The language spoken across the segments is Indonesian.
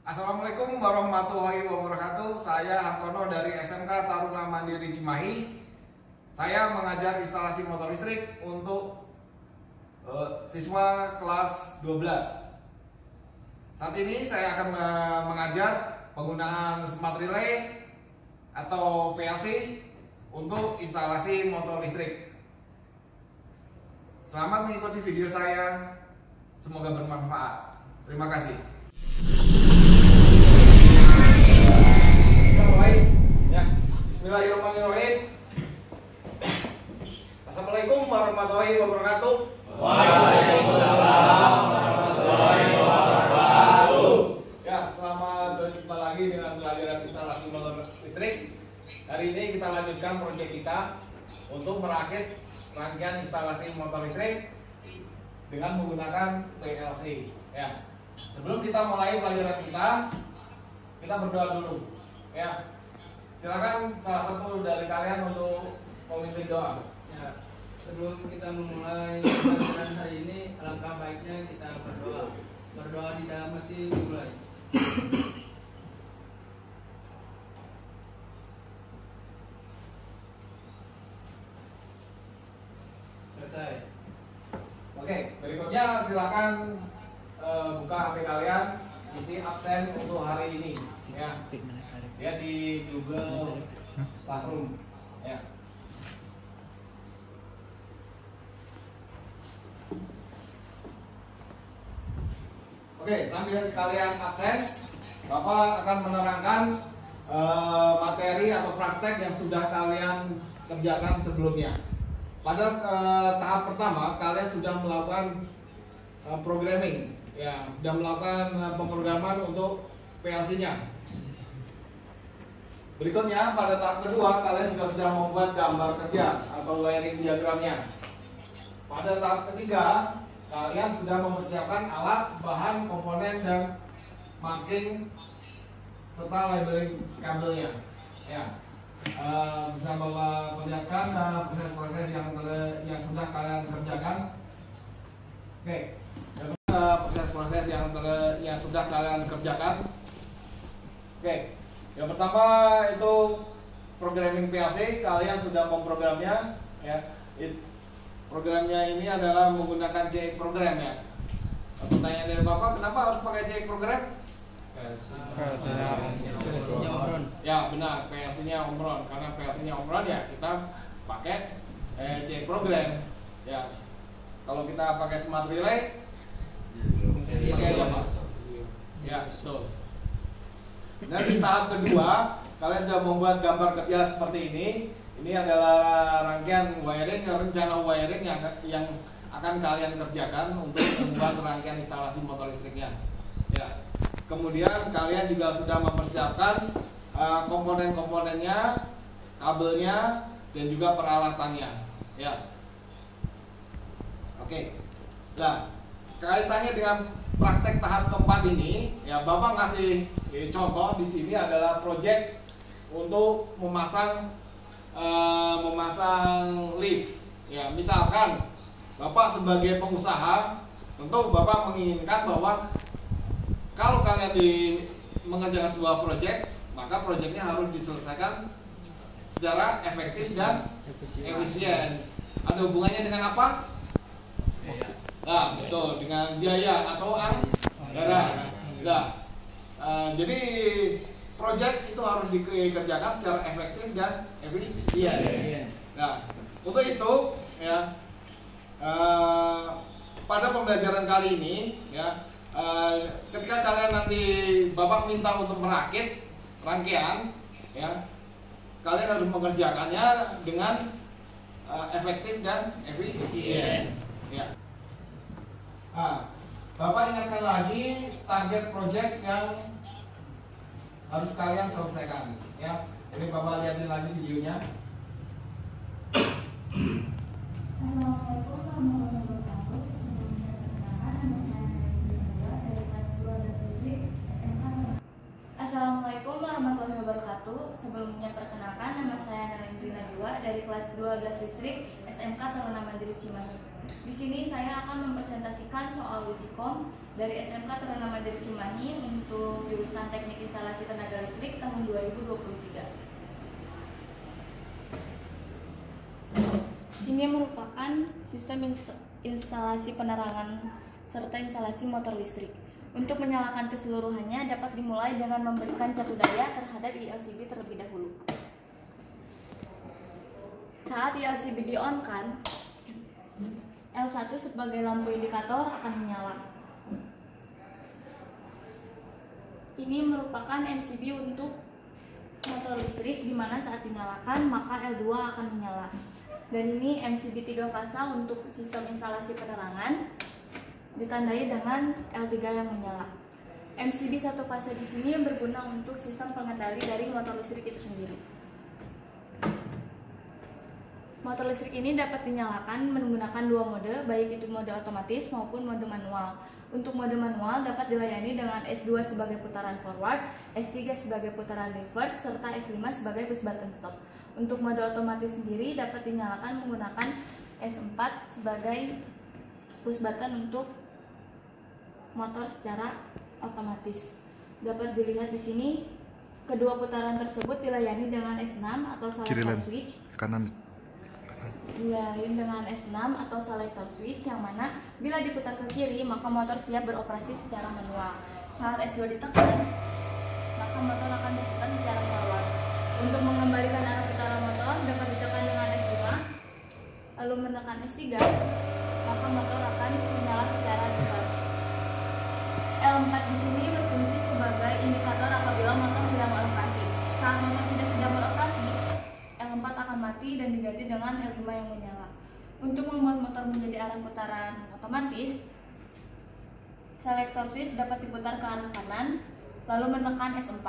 Assalamualaikum warahmatullahi wabarakatuh. Saya Hartono dari SMK Taruna Mandiri Cimahi. Saya mengajar instalasi motor listrik untuk siswa kelas 12. Saat ini saya akan mengajar penggunaan smart relay atau PLC untuk instalasi motor listrik. Selamat mengikuti video saya. Semoga bermanfaat. Terima kasih. Ya, bismillahirrahmanirrahim. Assalamualaikum warahmatullahi wabarakatuh. Waalaikumsalam warahmatullahi wabarakatuh. Ya, selamat berjumpa lagi dengan pelajaran instalasi motor listrik. Hari ini kita lanjutkan proyek kita untuk merakit rangkaian instalasi motor listrik dengan menggunakan PLC. Ya, sebelum kita mulai pelajaran kita berdoa dulu. Ya, silakan salah satu dari kalian untuk memimpin doa. Ya, sebelum kita memulai pelajaran hari ini, alangkah baiknya kita berdoa. Berdoa di dalam hati dimulai. Selesai. Oke, berikutnya silakan buka HP kalian, isi absen untuk hari ini. Ya, lihat di Google Classroom. Ya. Oke, sambil kalian absen, Bapak akan menerangkan materi atau praktek yang sudah kalian kerjakan sebelumnya. Pada tahap pertama, kalian sudah melakukan programming, ya, sudah melakukan pemrograman untuk PLC-nya. Berikutnya, pada tahap kedua, kalian juga sudah membuat gambar kerja atau wiring diagramnya. Pada tahap ketiga, kalian sudah mempersiapkan alat, bahan, komponen, dan marking serta labeling kabelnya. Ya, bisa Bapak perlihatkan proses-proses yang sudah kalian kerjakan. Oke, proses-proses yang sudah kalian kerjakan. Oke. Yang pertama itu programming PLC, kalian sudah memprogramnya, ya. Programnya ini adalah menggunakan CX program, ya. Pertanyaan dari Bapak, kenapa harus pakai CX program? PLC-nya Omron. Ya benar, PLC-nya Omron. Karena PLC-nya Omron, ya kita pakai CX program. Ya, kalau kita pakai smart relay, pakai apa? Ya, betul. Dan di tahap kedua, kalian sudah membuat gambar kerja seperti ini. Ini adalah rangkaian wiring, rencana wiring yang akan kalian kerjakan untuk membuat rangkaian instalasi motor listriknya. Ya. Kemudian kalian juga sudah mempersiapkan komponen-komponennya, kabelnya, dan juga peralatannya. Ya. Oke. Nah, kaitannya dengan praktek tahap keempat ini, ya Bapak ngasih contoh di sini adalah proyek untuk memasang lift. Ya, misalkan Bapak sebagai pengusaha, tentu Bapak menginginkan bahwa kalau kalian mengerjakan sebuah proyek, maka proyeknya harus diselesaikan secara efektif dan efisien. Ada hubungannya dengan apa? Nah, betul, dengan biaya atau anggaran. Nah, jadi proyek itu harus dikerjakan secara efektif dan efisien. Nah, untuk itu, ya, pada pembelajaran kali ini, ya, ketika kalian nanti Bapak minta untuk merakit rangkaian, ya, kalian harus mengerjakannya dengan efektif dan efisien. Ya. Nah, Bapak ingatkan lagi target proyek yang harus kalian selesaikan, ya. Ini Bapak lihatin lagi videonya. Assalamualaikum warahmatullahi wabarakatuh. Sebelumnya perkenalkan, nama saya Nalendra dari kelas 12 listrik SMK. Assalamualaikum warahmatullahi wabarakatuh. Sebelumnya perkenalkan, nama saya Nalendra dari kelas 12 listrik SMK Taruna Mandiri Cimahi. Di sini saya akan mempresentasikan soal uji kom dari SMK Taruna Mandiri Cimahi untuk jurusan Teknik Instalasi Tenaga Listrik tahun 2023. Ini merupakan sistem instalasi penerangan serta instalasi motor listrik. Untuk menyalakan keseluruhannya dapat dimulai dengan memberikan catu daya terhadap ILCB terlebih dahulu. Saat ILCB di-on-kan, L1 sebagai lampu indikator akan menyala. Ini merupakan MCB untuk motor listrik, di mana saat dinyalakan maka L2 akan menyala. Dan ini MCB 3 fasa untuk sistem instalasi penerangan, ditandai dengan L3 yang menyala. MCB 1 fase di sini berguna untuk sistem pengendali dari motor listrik itu sendiri. Motor listrik ini dapat dinyalakan menggunakan dua mode, baik itu mode otomatis maupun mode manual. Untuk mode manual dapat dilayani dengan S2 sebagai putaran forward, S3 sebagai putaran reverse, serta S5 sebagai push button stop. Untuk mode otomatis sendiri dapat dinyalakan menggunakan S4 sebagai push button untuk motor secara otomatis. Dapat dilihat di sini kedua putaran tersebut dilayani dengan S6 atau selector switch. Dilayani dengan S6 atau selector switch, yang mana bila diputar ke kiri maka motor siap beroperasi secara manual. Saat S2 ditekan maka motor akan berputar secara forward. Untuk mengembalikan arah putaran motor dapat ditekan dengan S5 lalu menekan S3, maka motor akan menyala secara reverse. L4 di sini berfungsi sebagai indikator apabila motor sedang beroperasi. Saat motor tidak sedang beroperasi, L4 akan mati dan diganti dengan L5 yang menyala. Untuk membuat motor menjadi arah putaran otomatis, selector switch dapat diputar ke arah kanan lalu menekan S4,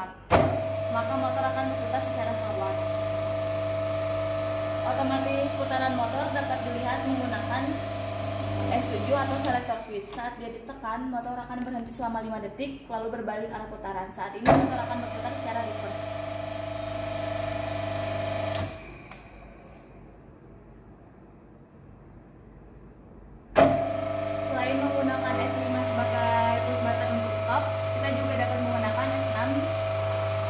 maka motor akan berputar secara forward. Otomatis putaran motor dapat dilihat menggunakan S7 atau selector switch. Saat dia ditekan, motor akan berhenti selama 5 detik lalu berbalik arah putaran. Saat ini motor akan berputar secara reverse. Selain menggunakan S5 sebagai push button untuk stop, kita juga dapat menggunakan S6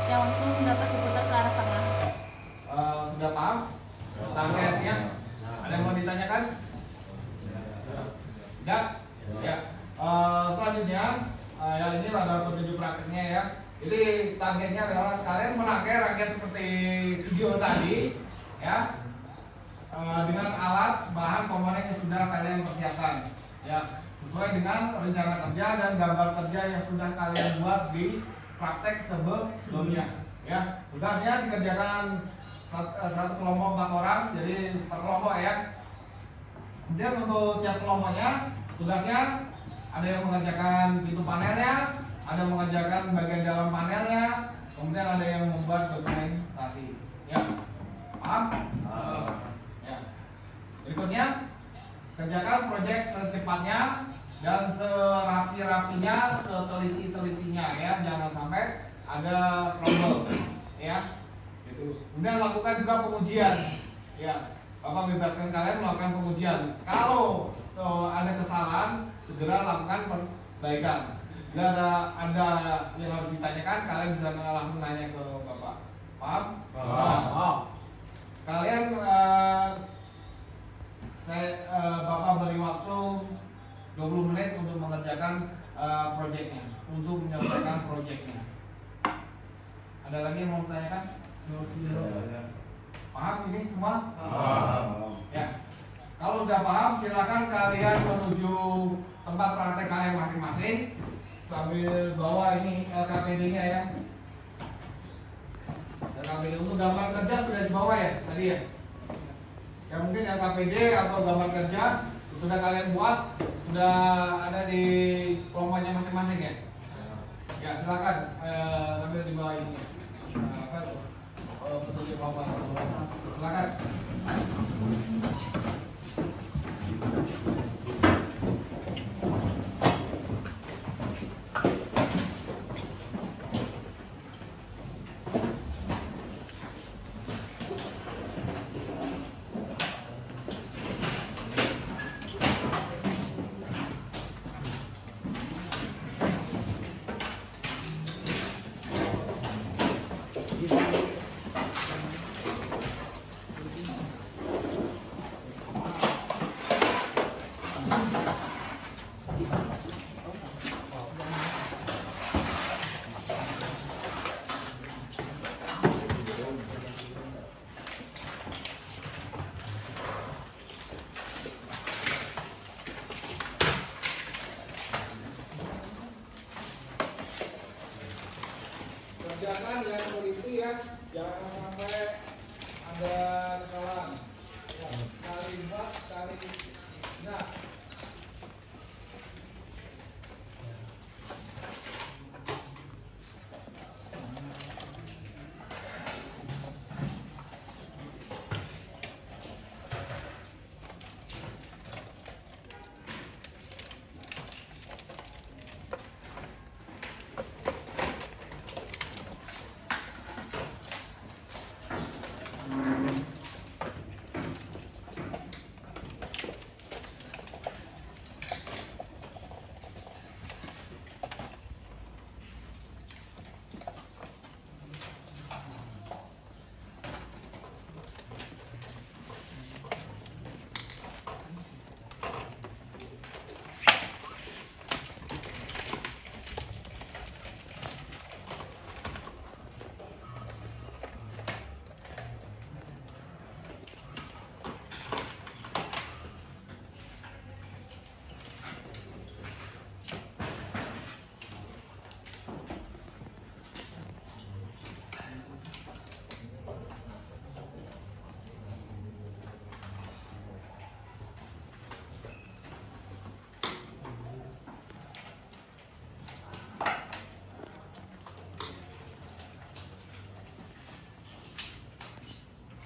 yang langsung dapat diputar ke arah tengah. Sudah paham? Targetnya? Ada yang mau ditanyakan? Ya, ya. Selanjutnya, ya ini ada petunjuk prakteknya ya. Jadi targetnya adalah kalian merangkai rangkaian seperti video tadi, ya, dengan alat, bahan, komponen yang sudah kalian persiapkan, ya, sesuai dengan rencana kerja dan gambar kerja yang sudah kalian buat di praktek sebelumnya. Ya, tugasnya dikerjakan satu kelompok 4 orang, jadi per kelompok ya. Kemudian untuk tiap kelompoknya tugasnya ada yang mengerjakan pintu panelnya, ada yang mengerjakan bagian dalam panelnya, kemudian ada yang membuat dokumentasi. Ya, paham? Ya. Berikutnya, kerjakan proyek secepatnya dan serapi-rapinya, seteliti-telitinya ya, jangan sampai ada trouble ya. Gitu. Kemudian lakukan juga pengujian. Ya, Bapak bebaskan kalian melakukan pengujian. Kalau ada kesalahan, segera lakukan perbaikan. Bila ada yang harus ditanyakan, kalian bisa langsung nanya ke Bapak. Paham? Paham. Kalian Bapak beri waktu 20 menit untuk mengerjakan proyeknya, untuk menyelesaikan proyeknya. Ada lagi yang mau ditanyakan? Paham ini semua? Paham. Ya. Kalau sudah paham, silakan kalian menuju tempat praktek kalian masing-masing sambil bawa ini LKPD-nya ya. LKPD untuk gambar kerja sudah dibawa ya tadi ya. Ya mungkin LKPD atau gambar kerja sudah kalian buat, sudah ada di kelompoknya masing-masing ya. Ya silakan sambil dibawa ini. Apa tuh? Petunjuk Bapak. Silakan.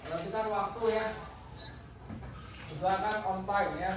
Perhatikan waktu ya. Usahakan on time ya.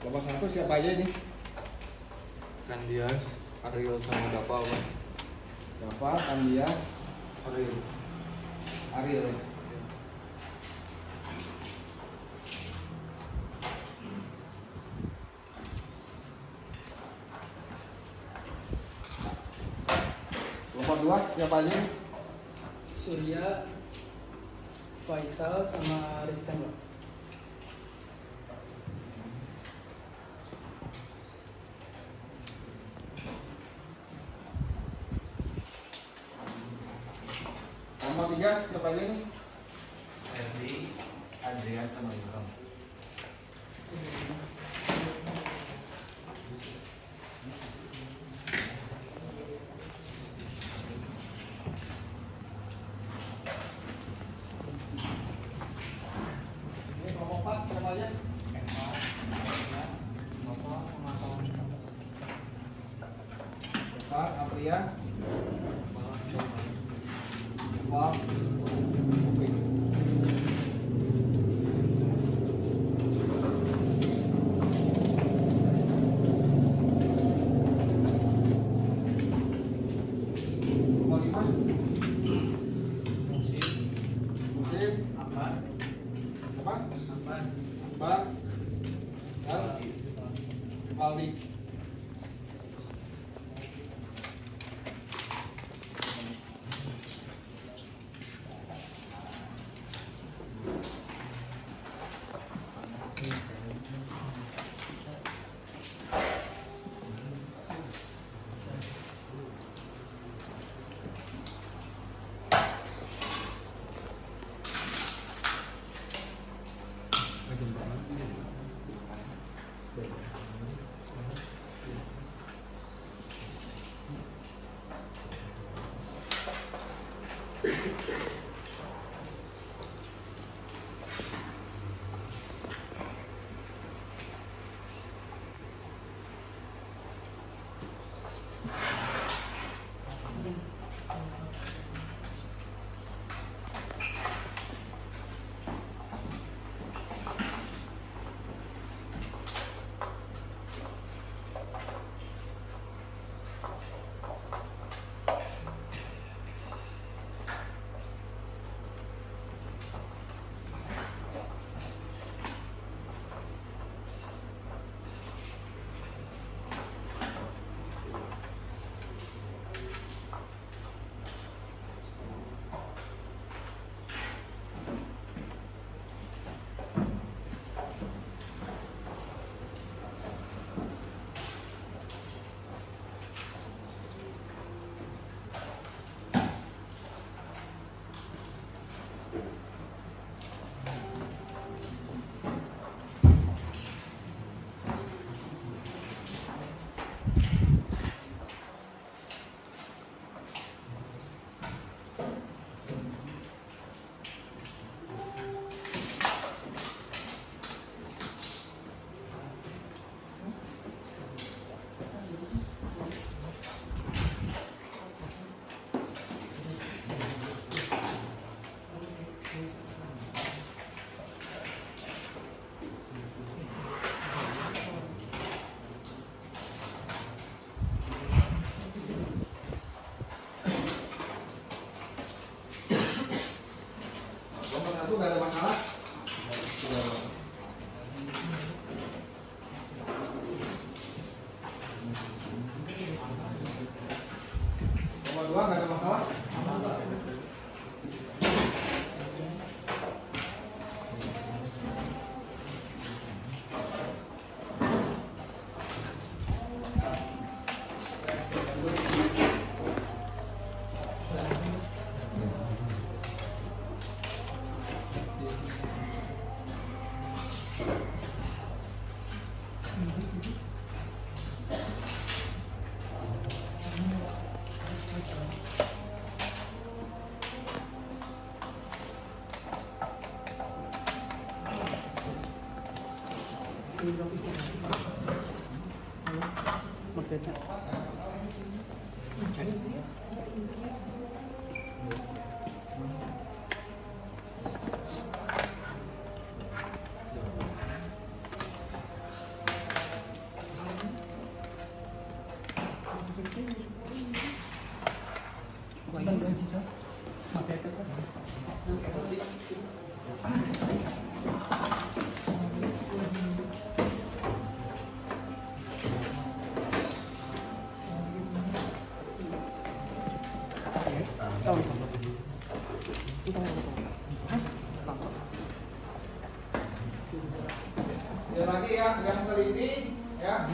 Kelompok 1 siapa aja ini? Kandias, Ariel sama Dapa apa? Dapa, Kandias, Ariel. Ariel. Kelompok 2 siapa aja ini? Surya, Faisal sama Rizkan, Pak. Kelompok 3 siapa aja ini? Ferdi, Adrian sama Ilham. Ini kelompok 4 siapa aja? Eva, Apria, Eva, Oke. Kelompok 5 Musim, Ambar, siapa? Ambar, Akbar, dan Aldi. berdua nggak ada masalah? Sekali lagi ya, yang teliti ya,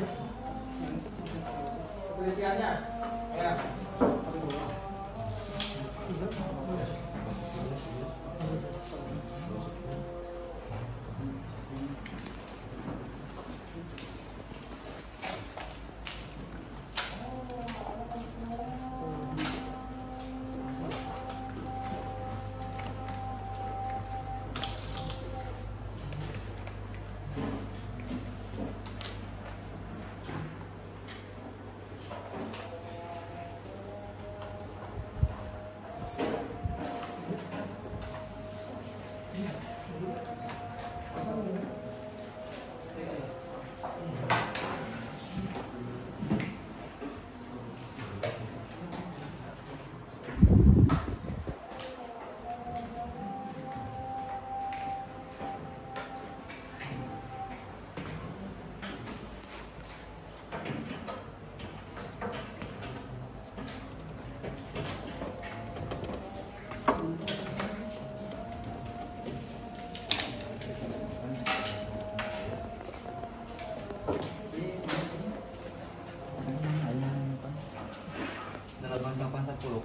penelitiannya ya.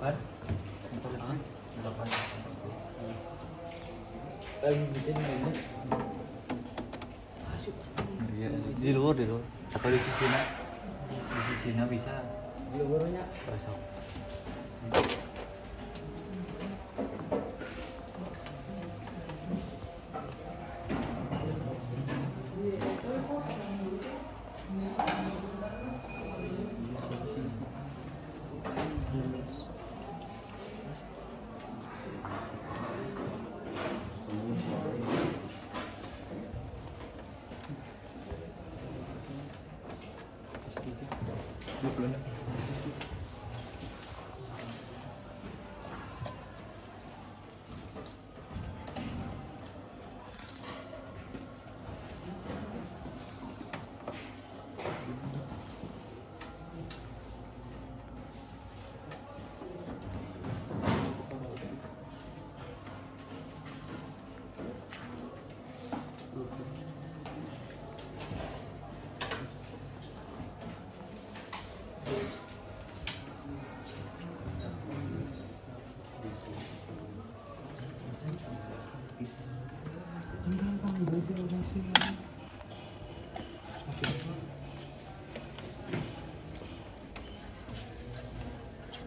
Kan? Di luar atau di sisinya bisa di luarnya besok.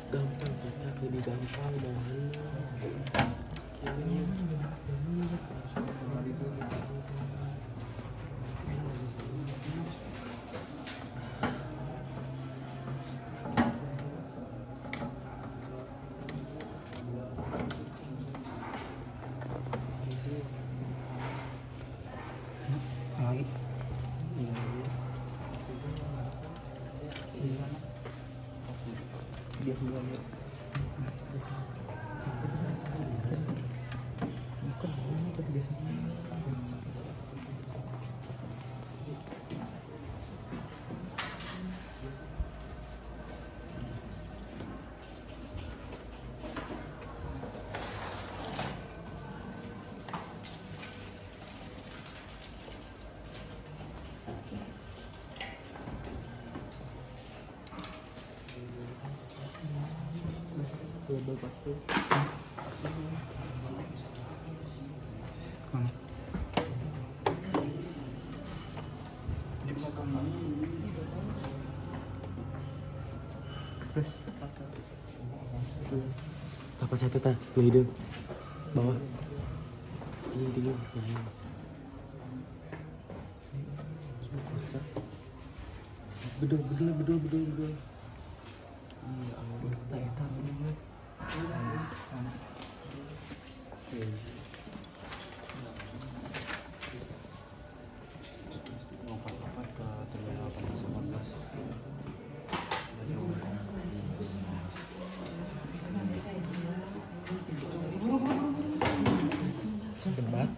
Gampang kita jadi gampang bahannya. Dia semuanya. double pakai. Mana? Terus apa satu ta? Tuh hidung bawah. Ini dingin. Nah ini. Bedul. Iya, ampun. Tak mas. Debat.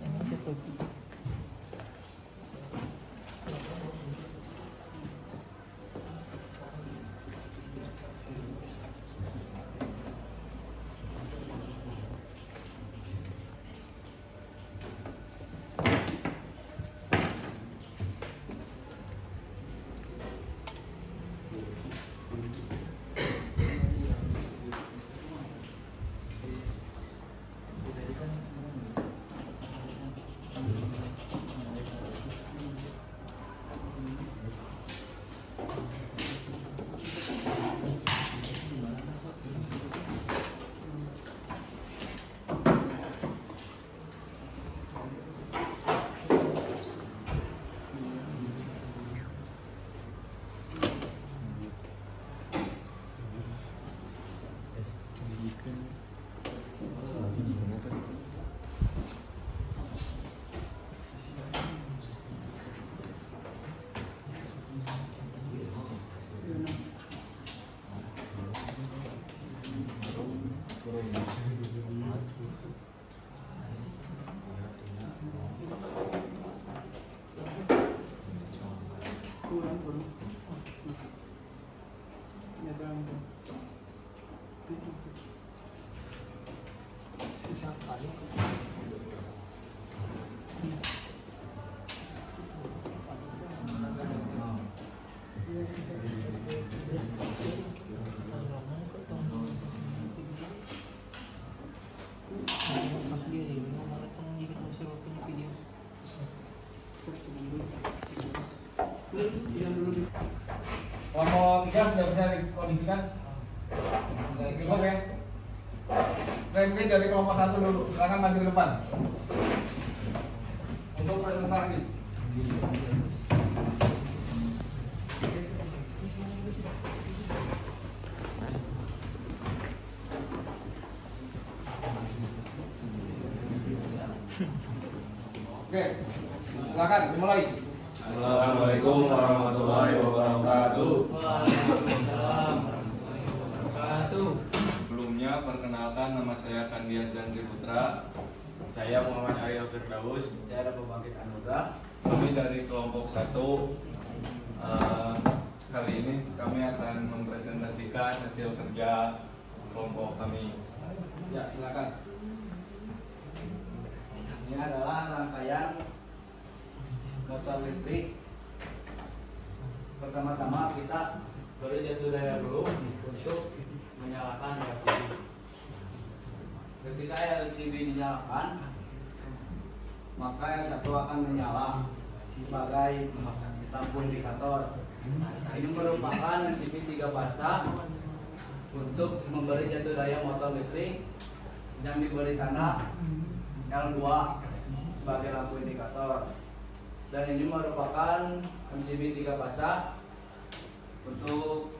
Kelompok 3 sudah bisa dikondisikan. Oke. Review dari kelompok 1 dulu. Silakan maju ke depan untuk presentasi. Oke, silakan dimulai. Assalamualaikum warahmatullahi wabarakatuh. Waalaikumsalam warahmatullahi wabarakatuh. Sebelumnya perkenalkan, nama saya Kandias Zandri Putra. Saya Muhammad Ariel Firdaus. Saya ada pembangkit Anugerah. Kami dari kelompok 1. Kali ini kami akan mempresentasikan hasil kerja kelompok kami. Ya, silakan. Ini adalah rangkaian motor listrik. Pertama-tama kita beri jatuh daya dulu untuk menyalakan LCD. Ketika LCD dinyalakan, maka L1 akan menyala sebagai lampu indikator. Ini merupakan LCD 3 fasa untuk memberi jatuh daya motor listrik yang diberi tanda L2 sebagai lampu indikator. Dan ini merupakan MCB 3 fasa untuk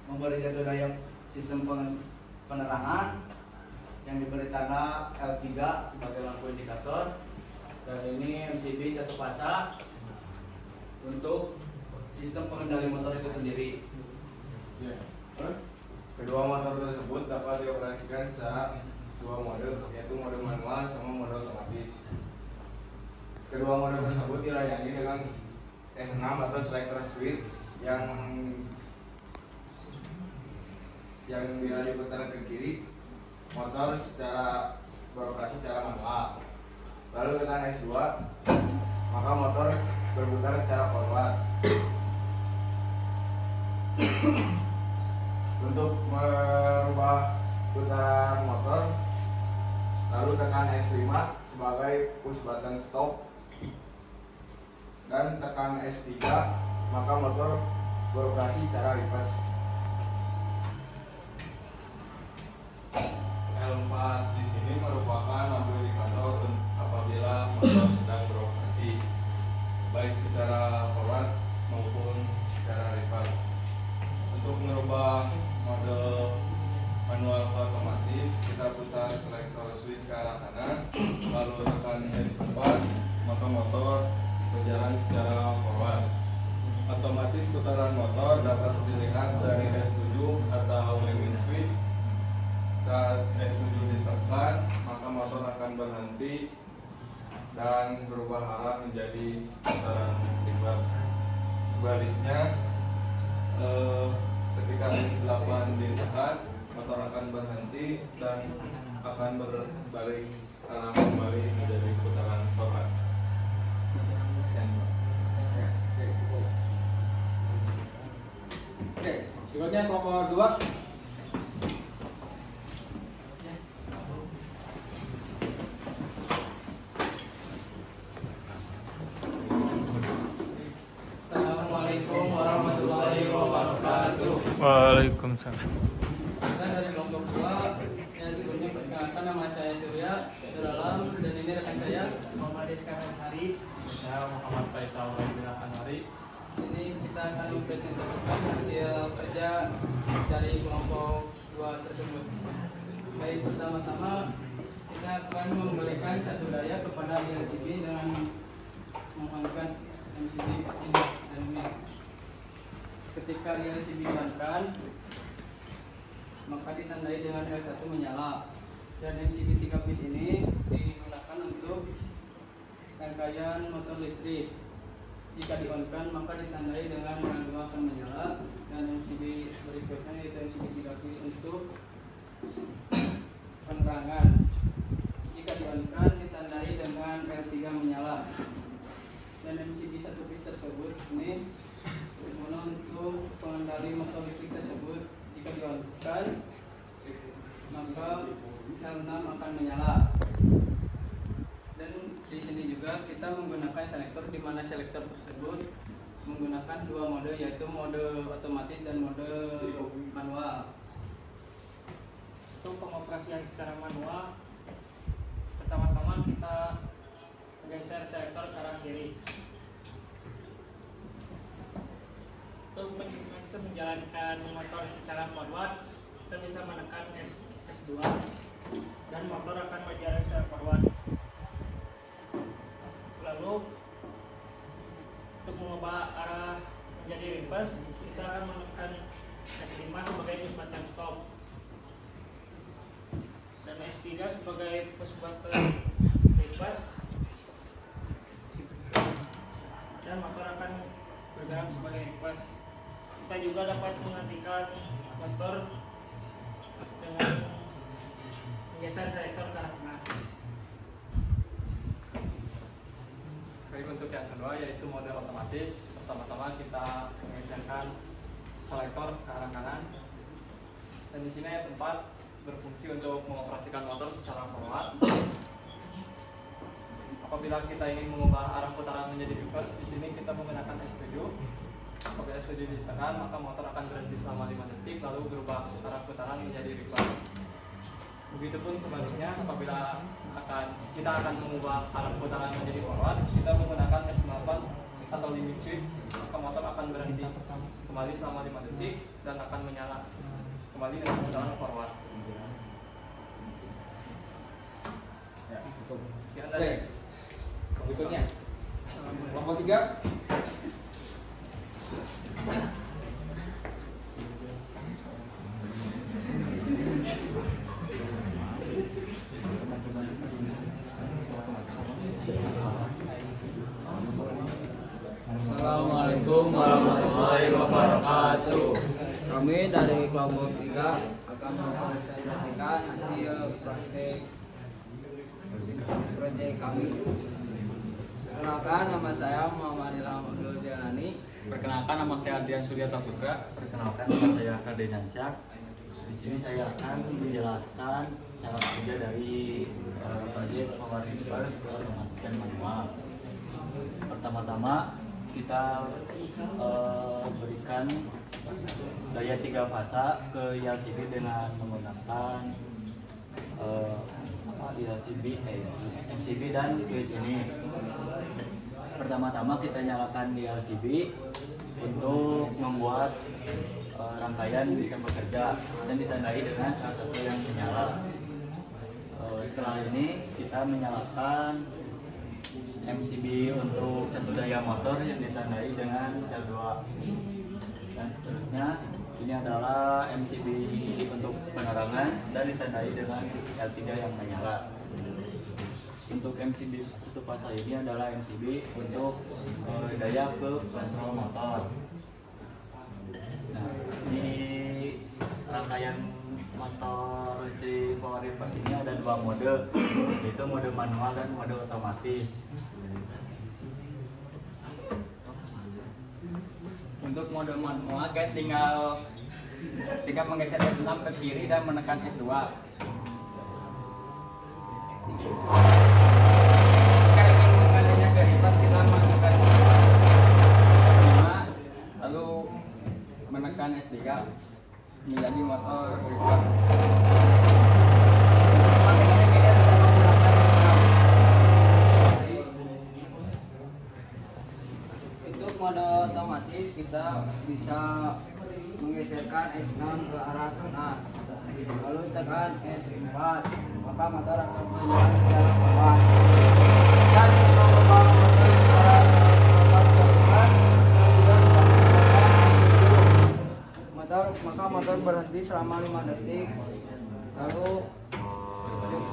memberi jatuh daya sistem penerangan yang diberi tanda L3 sebagai lampu indikator. Dan ini MCB 1 fasa untuk sistem pengendali motor itu sendiri. Ya. Kedua motor tersebut dapat dioperasikan secara 2 mode, yaitu mode manual sama mode otomatis. Kedua mode tersebut dilayani dengan S6 atau selector switch yang bila diputar ke kiri, motor beroperasi secara manual. Lalu dengan S2, maka motor berputar secara forward. Untuk merubah putaran motor, lalu tekan S5 sebagai push button stop, dan tekan S3 maka motor beroperasi secara reverse. L4 di sini merupakan lampu indikator apabila motor sedang beroperasi, baik secara forward maupun secara reverse. Untuk merubah mode manual ke otomatis, kita putar selektor switch ke arah kanan, lalu tekan S4, maka motor berjalan secara forward. Otomatis putaran motor dapat dilihat dari S7 atau limit switch. Saat S7 ditekan, maka motor akan berhenti dan berubah arah menjadi putaran reverse. Sebaliknya, ketika S8 ditekan, motor akan berhenti dan akan berbalik arah kembali menjadi putaran forward. Oke, berikutnya kelompok 2. Assalamualaikum warahmatullahi wabarakatuh. Waalaikumsalam. Kita dari kelompok 2 yang sebelumnya perkenalkan, nama saya Surya Duralam dan ini rekan saya Muhammad Iskandar Hari. Saya Muhammad Faisal Rabiullah Anwari. Di sini kita akan mempresentasikan hasil kerja dari kelompok 2 tersebut. Baik, pertama-tama kita akan memberikan satu daya kepada LCB dengan menggunakan LCB ini dan ini. Ketika LCB dibankan, maka ditandai dengan L1 menyala, dan MCB 3 piece ini digunakan untuk rangkaian motor listrik. Jika di-on-kan maka ditandai dengan L2 akan menyala, dan MCB berikutnya yaitu MCB 3 piece untuk penerangan. Jika di-on-kan ditandai dengan L3 menyala, dan MCB 1 piece tersebut ini berguna untuk pengendali motor listrik tersebut. Jika di-on-kan maka L6 akan menyala. Dan di sini juga kita menggunakan selektor, di mana selektor tersebut menggunakan dua mode, yaitu mode otomatis dan mode manual. Untuk pengoperasian secara manual, pertama-tama kita geser selektor ke arah kiri. Untuk menjalankan motor secara forward, kita bisa menekan S2 dan motor akan berjalan secara forward. Lalu untuk mengubah arah menjadi reverse, kita akan menekan S5 sebagai push button stop dan S3 sebagai push button reverse, dan motor akan bergerak sebagai reverse. Kita juga dapat menghentikan motor dengan menggeser selektor ke arah kanan. Baik, untuk yang kedua yaitu mode otomatis. Pertama-tama kita menggeserkan selektor ke arah kanan, dan di sini S4 berfungsi untuk mengoperasikan motor secara forward. Apabila kita ingin mengubah arah putaran menjadi reverse, di sini kita menggunakan S7. Apabila S7 ditekan, maka motor akan berhenti selama 5 detik, lalu berubah arah putaran menjadi reverse. Begitupun sebaliknya, apabila kita akan mengubah arah putaran menjadi forward, kita menggunakan S8 atau limit switch, maka motor akan berhenti kembali selama 5 detik dan akan menyala kembali dengan putaran forward. Ya, betul. Sekian Oke, dari berikutnya kelompok 3. Assalamualaikum warahmatullahi wabarakatuh. Kami dari kelompok 3 akan mempresentasikan hasil praktek proyek kami. Perkenalkan, nama saya Muhammad Ilham Abdul Jalani. Perkenalkan, nama saya Adrian Surya Saputra. Perkenalkan, nama saya Kardinansyah. Di sini saya akan menjelaskan cara kerja dari proyek powering reverse otomatis dan manual. Pertama-tama kita berikan daya 3 fasa ke LCD dengan menggunakan MCB dan switch ini. Pertama-tama kita nyalakan di LCD untuk membuat rangkaian bisa bekerja dan ditandai dengan salah satu yang menyala. Setelah ini kita menyalakan MCB untuk satu daya motor yang ditandai dengan L2 dan seterusnya. Ini adalah MCB untuk penerangan dan ditandai dengan L3 yang menyala. Untuk MCB satu fasa ini adalah MCB untuk daya ke kontrol motor. Nah, di rangkaian motor listrik power reverse ini ada 2 mode, yaitu mode manual dan mode otomatis. Untuk mode manual kan tinggal menggeser S6 ke kiri dan menekan S2. Jika ingin mengalihnya ke reverse, kita menekan S5 lalu menekan S3 menjadi motor reverse. Makanya kita bisa menggunakan S6. Untuk mode otomatis kita bisa menggeserkan S6 ke arah kanan, lalu tekan S4, maka motor akan berjalan secara pelan. Dan jika membawa motor secara pelan ke atas, kita juga bisa menggunakan S7. Motor berhenti selama 5 detik, lalu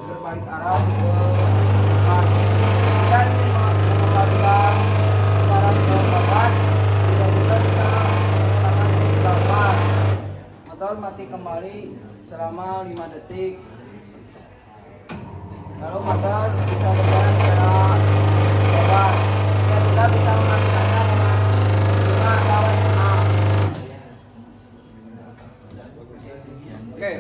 berbalik arah ke depan. Dan mengembalikan ke arah kanan, kita juga bisa menggunakan S8. Motor mati kembali selama 5 detik, lalu motor bisa berjalan secara bebas. Kita juga bisa mengalihkannya dengan S5 atau S6. Oke.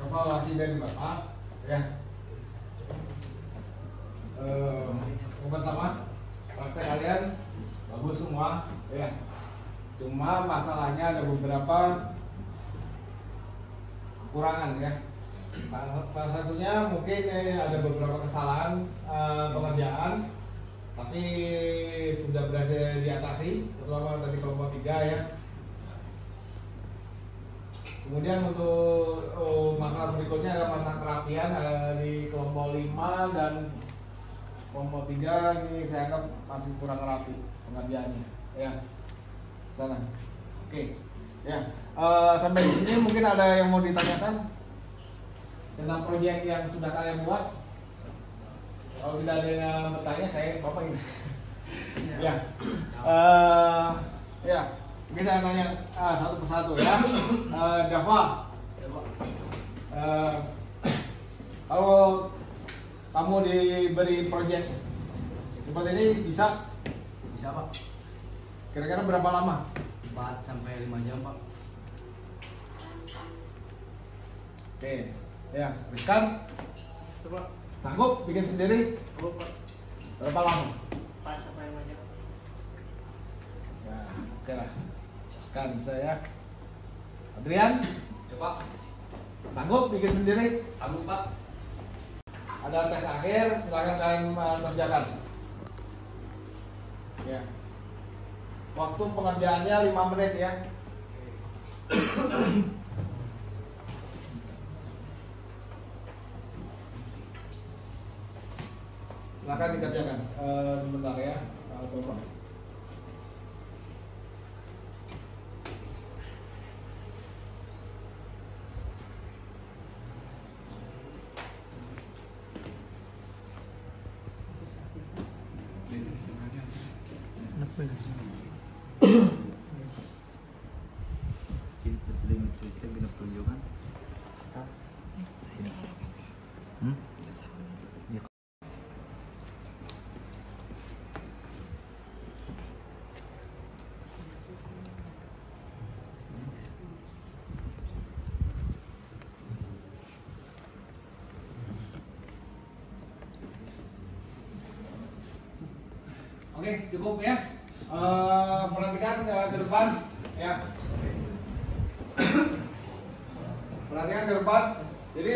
evaluasi dari Bapak ya. Yang pertama, praktek kalian bagus semua ya. Cuma masalahnya ada beberapa kekurangan ya. Salah satunya mungkin ada beberapa kesalahan pengerjaan, tapi sudah berhasil diatasi, terutama tadi kelompok 3 ya. Kemudian untuk masalah berikutnya adalah masalah kerapian di kelompok 5 dan kelompok 3 ini saya anggap masih kurang rapi pengerjaannya ya. Sana. Oke. Ya. Sampai di sini mungkin ada yang mau ditanyakan tentang proyek yang sudah kalian buat. Kalau tidak ada yang bertanya, saya Bapak ini. Ya. Ya. Mungkin saya nanya satu persatu ya. Dava. Kalau kamu diberi proyek seperti ini bisa? Bisa Pak. Kira-kira berapa lama? 4 sampai 5 jam Pak. Oke. Ya, Rizkan Coba. sanggup bikin sendiri? Coba Pak. Berapa lama? 4 sampai 5 jam. Ya, oke lah. Rizkan bisa ya. Adrian, Coba. sanggup bikin sendiri? Sanggup Pak. Ada tes akhir, silakan kalian kerjakan. Ya. Waktu pengerjaannya 5 menit ya. Silakan dikerjakan. Sebentar ya. Bapak. Oke, cukup ya. Perhatikan ke depan ya. Perhatikan ke depan. Jadi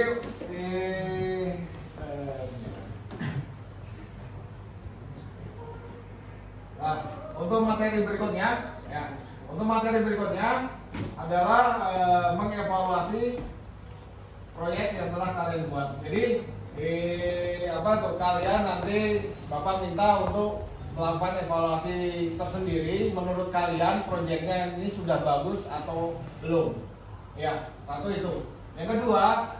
nah, untuk materi berikutnya ya. Untuk materi berikutnya adalah mengevaluasi proyek yang telah kalian buat. Jadi untuk kalian nanti Bapak minta untuk melakukan evaluasi tersendiri menurut kalian proyeknya ini sudah bagus atau belum. Ya, satu itu. Yang kedua,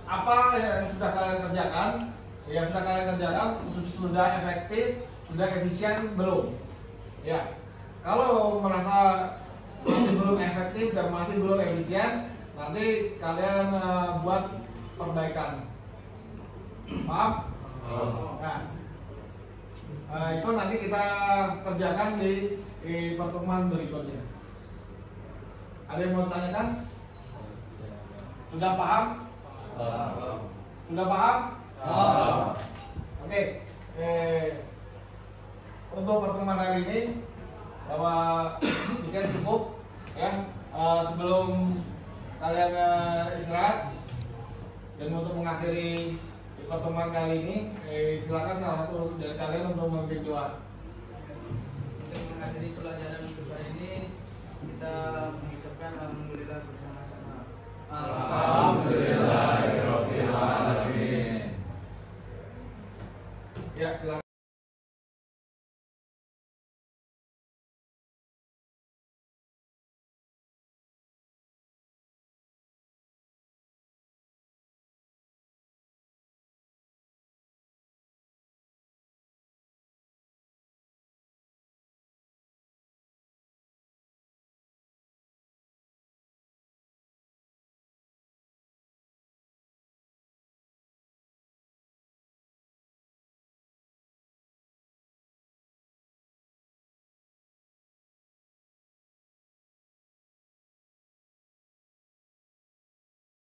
apa yang sudah kalian kerjakan? Yang sudah kalian kerjakan sudah efektif, sudah efisien belum? Ya. Kalau merasa masih belum efektif dan masih belum efisien, nanti kalian buat perbaikan. Maaf? Nah, itu nanti kita kerjakan di pertemuan berikutnya. Ada yang mau tanyakan? Sudah paham? Sudah paham? Oke. Untuk pertemuan hari ini Bapak pikir cukup ya. Sebelum kalian istirahat dan untuk mengakhiri pertemuan kali ini, silakan salah satu dari kalian untuk memimpin doa. Untuk mengakhiri pelajaran untuk hari ini, kita mengucapkan alhamdulillah.